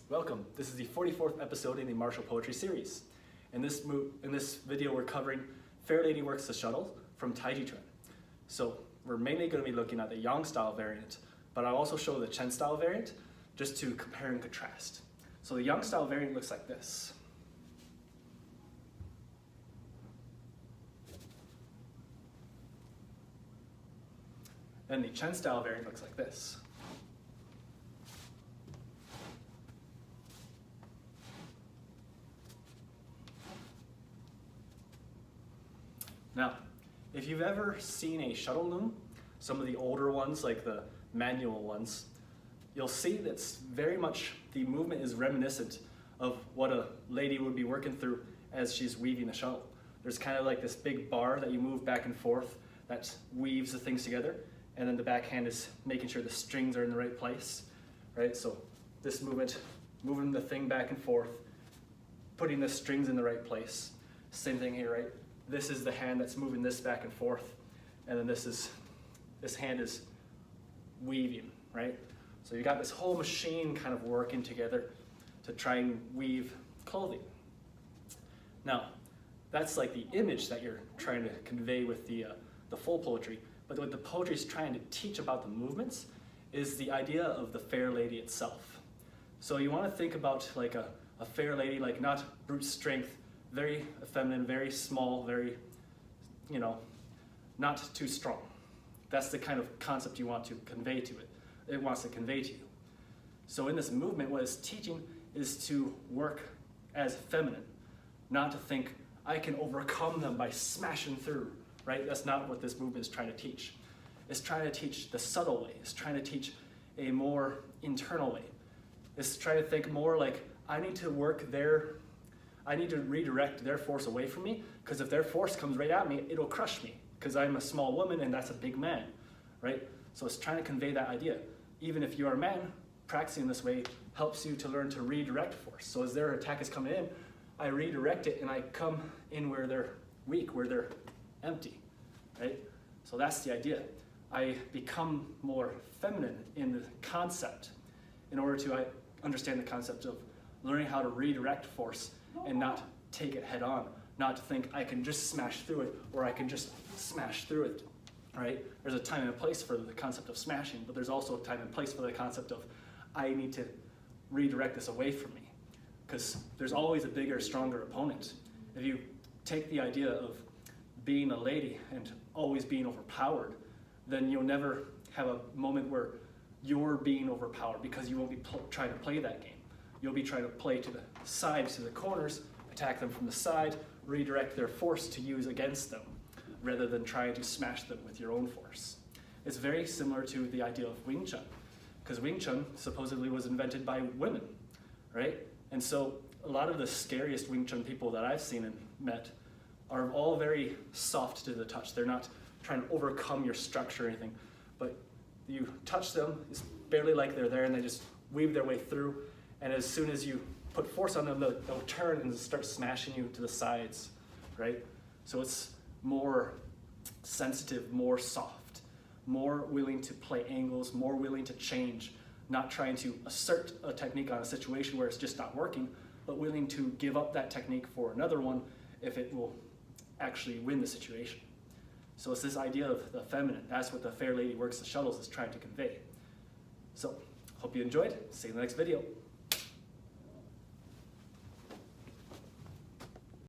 Welcome. This is the 44th episode in the martial poetry series. In this video, we're covering Fair Lady Works the Shuttle from Taijiquan. So we're mainly going to be looking at the Yang style variant, but I'll also show the Chen style variant just to compare and contrast. So the Yang style variant looks like this. And the Chen style variant looks like this. Now, if you've ever seen a shuttle loom, some of the older ones, like the manual ones, you'll see that's very much, the movement is reminiscent of what a lady would be working through as she's weaving the shuttle. There's kind of like this big bar that you move back and forth that weaves the things together, and then the backhand is making sure the strings are in the right place, right? So this movement, moving the thing back and forth, putting the strings in the right place. Same thing here, right? This is the hand that's moving this back and forth, and then this hand is weaving, right? So you got this whole machine kind of working together to try and weave clothing. Now, that's like the image that you're trying to convey with the full poetry, but what the poetry is trying to teach about the movements is the idea of the fair lady itself. So you want to think about like a fair lady, like not brute strength, very feminine, very small, very, not too strong. That's the kind of concept you want to convey to it. It wants to convey to you. So in this movement, what it's teaching is to work as feminine, not to think, I can overcome them by smashing through, right? That's not what this movement is trying to teach. It's trying to teach the subtle way. It's trying to teach a more internal way. It's trying to think more like, I need to redirect their force away from me, because if their force comes right at me, it'll crush me, because I'm a small woman and that's a big man, right? So it's trying to convey that idea. Even if you are a man, practicing this way helps you to learn to redirect force. So as their attack is coming in, I redirect it and I come in where they're weak, where they're empty, right? So that's the idea. I become more feminine in the concept in order to understand the concept of learning how to redirect force and not take it head on, not to think I can just smash through it or I can just smash through it, right? There's a time and a place for the concept of smashing, but there's also a time and place for the concept of I need to redirect this away from me, because there's always a bigger, stronger opponent. If you take the idea of being a lady and always being overpowered, then you'll never have a moment where you're being overpowered, because you won't be trying to play that game. You'll be trying to play to the sides, to the corners, attack them from the side, redirect their force to use against them, rather than trying to smash them with your own force. It's very similar to the idea of Wing Chun, because Wing Chun supposedly was invented by women, right? And so a lot of the scariest Wing Chun people that I've seen and met are all very soft to the touch. They're not trying to overcome your structure or anything, but you touch them, it's barely like they're there, and they just weave their way through. And as soon as you put force on them, they'll turn and start smashing you to the sides, right? So it's more sensitive, more soft, more willing to play angles, more willing to change, not trying to assert a technique on a situation where it's just not working, but willing to give up that technique for another one if it will actually win the situation. So it's this idea of the feminine. That's what the Fair Lady Works the Shuttles is trying to convey. So, hope you enjoyed. See you in the next video.